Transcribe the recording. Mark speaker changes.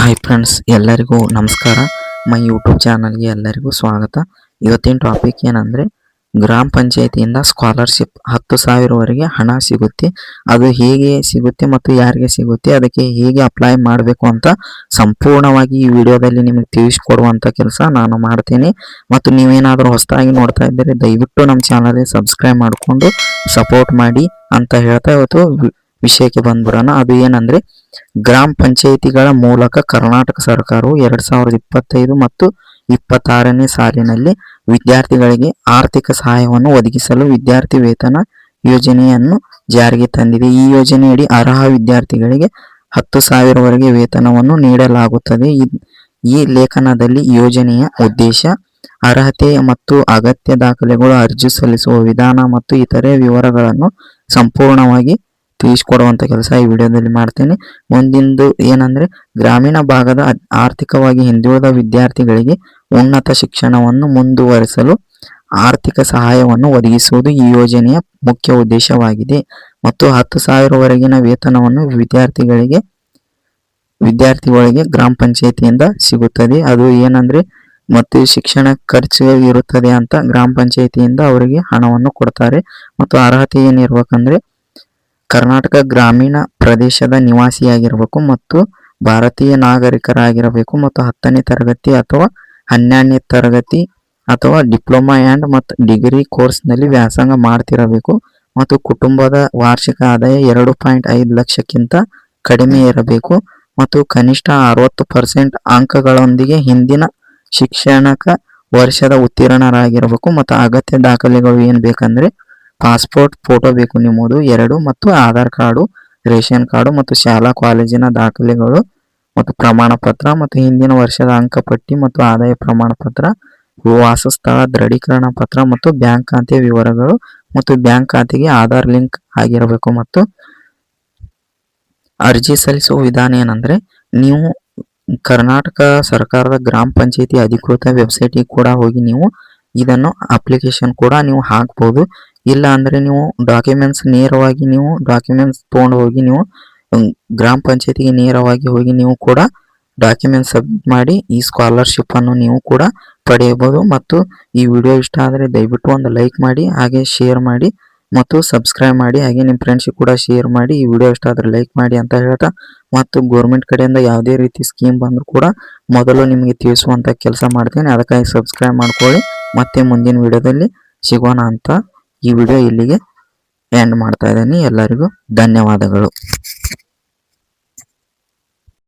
Speaker 1: Hi friends, ಎಲ್ಲರಿಗೂ ನಮಸ್ಕಾರ. My YouTube ಚಾನಲ್ಗೆ ಎಲ್ಲರಿಗೂ ಸ್ವಾಗತ. ಇವತ್ತಿನ ಟಾಪಿಕ್ ಏನಂದರೆ, ಗ್ರಾಮ ಪಂಚಾಯತಿಯಿಂದ ಸ್ಕಾಲರ್ಶಿಪ್ 10,000ವರೆಗೆ ಹಣ ಸಿಗುತ್ತೆ. ಅದು ಹೇಗೆ ಸಿಗುತ್ತೆ ಮತ್ತು ಯಾರಿಗೆ ಸಿಗುತ್ತೆ, ಅದಕ್ಕೆ ಹೇಗೆ ಅಪ್ಲೈ ಮಾಡಬೇಕು ಅಂತ ಸಂಪೂರ್ಣವಾಗಿ ಈ ವಿಡಿಯೋದಲ್ಲಿ ನಿಮಗೆ ತಿಳಿಸ್ಕೊಡುವಂಥ ಕೆಲಸ ನಾನು ಮಾಡ್ತೀನಿ. ಮತ್ತು ನೀವೇನಾದರೂ ಹೊಸದಾಗಿ ನೋಡ್ತಾ ಇದ್ದರೆ ದಯವಿಟ್ಟು ನಮ್ಮ ಚಾನಲ್ಗೆ ಸಬ್ಸ್ಕ್ರೈಬ್ ಮಾಡಿಕೊಂಡು ಸಪೋರ್ಟ್ ಮಾಡಿ ಅಂತ ಹೇಳ್ತಾ ಇವತ್ತು ವಿಷಯಕ್ಕೆ ಬಂದ್ಬಿಡೋಣ. ಅದು ಏನಂದರೆ, ಗ್ರಾಮ ಪಂಚಾಯಿತಿಗಳ ಮೂಲಕ ಕರ್ನಾಟಕ ಸರ್ಕಾರವು 2025 ಮತ್ತು 26ನೇ ಸಾಲಿನಲ್ಲಿ ವಿದ್ಯಾರ್ಥಿಗಳಿಗೆ ಆರ್ಥಿಕ ಸಹಾಯವನ್ನು ಒದಗಿಸಲು ವಿದ್ಯಾರ್ಥಿ ವೇತನ ಯೋಜನೆಯನ್ನು ಜಾರಿಗೆ ತಂದಿದೆ. ಈ ಯೋಜನೆಯಡಿ ಅರ್ಹ ವಿದ್ಯಾರ್ಥಿಗಳಿಗೆ 10,000ವರೆಗೆ ವೇತನವನ್ನು ನೀಡಲಾಗುತ್ತದೆ. ಈ ಲೇಖನದಲ್ಲಿ ಯೋಜನೆಯ ಉದ್ದೇಶ, ಅರ್ಹತೆ ಮತ್ತು ಅಗತ್ಯ ದಾಖಲೆಗಳು, ಅರ್ಜಿ ಸಲ್ಲಿಸುವ ವಿಧಾನ ಮತ್ತು ಇತರೆ ವಿವರಗಳನ್ನು ಸಂಪೂರ್ಣವಾಗಿ ತಿಳಿಸ್ಕೊಡುವಂಥ ಕೆಲಸ ಈ ವಿಡಿಯೋದಲ್ಲಿ ಮಾಡ್ತೇನೆ. ಮುಂದಿಂದು ಏನಂದರೆ, ಗ್ರಾಮೀಣ ಭಾಗದ ಆರ್ಥಿಕವಾಗಿ ಹಿಂದುಳಿದ ವಿದ್ಯಾರ್ಥಿಗಳಿಗೆ ಉನ್ನತ ಶಿಕ್ಷಣವನ್ನು ಮುಂದುವರಿಸಲು ಆರ್ಥಿಕ ಸಹಾಯವನ್ನು ಒದಗಿಸುವುದು ಈ ಯೋಜನೆಯ ಮುಖ್ಯ ಉದ್ದೇಶವಾಗಿದೆ. ಮತ್ತು 10,000ವರೆಗಿನ ವೇತನವನ್ನು ವಿದ್ಯಾರ್ಥಿಗಳಿಗೆ ಗ್ರಾಮ ಪಂಚಾಯಿತಿಯಿಂದ ಸಿಗುತ್ತದೆ. ಅದು ಏನಂದರೆ, ಮತ್ತು ಶಿಕ್ಷಣ ಖರ್ಚು ಇರುತ್ತದೆ ಅಂತ ಗ್ರಾಮ ಪಂಚಾಯಿತಿಯಿಂದ ಅವರಿಗೆ ಹಣವನ್ನು ಕೊಡ್ತಾರೆ. ಮತ್ತು ಅರ್ಹತೆ ಏನಿರ್ಬೇಕಂದ್ರೆ, ಕರ್ನಾಟಕ ಗ್ರಾಮೀಣ ಪ್ರದೇಶದ ನಿವಾಸಿಯಾಗಿರಬೇಕು ಮತ್ತು ಭಾರತೀಯ ನಾಗರಿಕರಾಗಿರಬೇಕು ಮತ್ತು 10ನೇ ತರಗತಿ ಅಥವಾ 12ನೇ ತರಗತಿ ಅಥವಾ ಡಿಪ್ಲೊಮಾ ಆ್ಯಂಡ್ ಮತ್ತು ಡಿಗ್ರಿ ಕೋರ್ಸ್ನಲ್ಲಿ ವ್ಯಾಸಂಗ ಮಾಡ್ತಿರಬೇಕು ಮತ್ತು ಕುಟುಂಬದ ವಾರ್ಷಿಕ ಆದಾಯ 2.5 ಲಕ್ಷಕ್ಕಿಂತ ಕಡಿಮೆ ಇರಬೇಕು ಮತ್ತು ಕನಿಷ್ಠ 60% ಅಂಕಗಳೊಂದಿಗೆ ಹಿಂದಿನ ಶಿಕ್ಷಣಕ ವರ್ಷದ ಉತ್ತೀರ್ಣರಾಗಿರಬೇಕು. ಮತ್ತು ಅಗತ್ಯ ದಾಖಲೆಗಳು ಏನು ಬೇಕಂದರೆ, ಪಾಸ್ಪೋರ್ಟ್ ಫೋಟೋ ಬೇಕು ನಿಮ್ಮದು 2 ಮತ್ತು ಆಧಾರ್ ಕಾರ್ಡು, ರೇಷನ್ ಕಾರ್ಡು ಮತ್ತು ಶಾಲಾ ಕಾಲೇಜಿನ ದಾಖಲೆಗಳು ಮತ್ತು ಪ್ರಮಾಣ ಪತ್ರ ಮತ್ತು ಹಿಂದಿನ ವರ್ಷದ ಅಂಕಪಟ್ಟಿ ಮತ್ತು ಆದಾಯ ಪ್ರಮಾಣ ಪತ್ರ, ವಾಸಸ್ಥಳ ದೃಢೀಕರಣ ಪತ್ರ ಮತ್ತು ಬ್ಯಾಂಕ್ ಖಾತೆ ವಿವರಗಳು ಮತ್ತು ಬ್ಯಾಂಕ್ ಖಾತೆಗೆ ಆಧಾರ್ ಲಿಂಕ್ ಆಗಿರಬೇಕು. ಮತ್ತು ಅರ್ಜಿ ಸಲ್ಲಿಸುವ ವಿಧಾನ ಏನಂದರೆ, ನೀವು ಕರ್ನಾಟಕ ಸರ್ಕಾರದ ಗ್ರಾಮ ಪಂಚಾಯತಿ ಅಧಿಕೃತ ವೆಬ್ಸೈಟಿಗೆ ಕೂಡ ಹೋಗಿ ನೀವು ಇದನ್ನು ಅಪ್ಲಿಕೇಶನ್ ಕೂಡ ನೀವು ಹಾಕ್ಬೋದು. ಇಲ್ಲ ಅಂದರೆ ನೀವು ಡಾಕ್ಯುಮೆಂಟ್ಸ್ ತೊಗೊಂಡು ಹೋಗಿ ನೀವು ಗ್ರಾಮ ಪಂಚಾಯತಿಗೆ ನೇರವಾಗಿ ಹೋಗಿ ನೀವು ಕೂಡ ಡಾಕ್ಯುಮೆಂಟ್ಸ್ ಸಬ್ಮಿಟ್ ಮಾಡಿ ಈ ಸ್ಕಾಲರ್ಶಿಪ್ಪನ್ನು ನೀವು ಕೂಡ ಪಡೆಯಬಹುದು. ಮತ್ತು ಈ ವಿಡಿಯೋ ಇಷ್ಟ ಆದರೆ ದಯವಿಟ್ಟು ಒಂದು ಲೈಕ್ ಮಾಡಿ, ಹಾಗೆ ಶೇರ್ ಮಾಡಿ ಮತ್ತು ಸಬ್ಸ್ಕ್ರೈಬ್ ಮಾಡಿ, ಹಾಗೆ ನಿಮ್ಮ ಫ್ರೆಂಡ್ಸಿಗೆ ಕೂಡ ಶೇರ್ ಮಾಡಿ. ಈ ವಿಡಿಯೋ ಇಷ್ಟ ಆದರೆ ಲೈಕ್ ಮಾಡಿ ಅಂತ ಹೇಳ್ತಾ, ಮತ್ತು ಗೌರ್ಮೆಂಟ್ ಕಡೆಯಿಂದ ಯಾವುದೇ ರೀತಿ ಸ್ಕೀಮ್ ಬಂದರೂ ಕೂಡ ಮೊದಲು ನಿಮಗೆ ತಿಳಿಸುವಂಥ ಕೆಲಸ ಮಾಡ್ತೀನಿ. ಅದಕ್ಕಾಗಿ ಸಬ್ಸ್ಕ್ರೈಬ್ ಮಾಡ್ಕೊಳ್ಳಿ. ಮತ್ತೆ ಮುಂದಿನ ವಿಡಿಯೋದಲ್ಲಿ ಸಿಗೋಣ ಅಂತ ಈ ವಿಡಿಯೋ ಇಲ್ಲಿಗೆ ಎಂಡ್ ಮಾಡ್ತಾ ಇದ್ದೀನಿ. ಎಲ್ಲರಿಗೂ ಧನ್ಯವಾದಗಳು.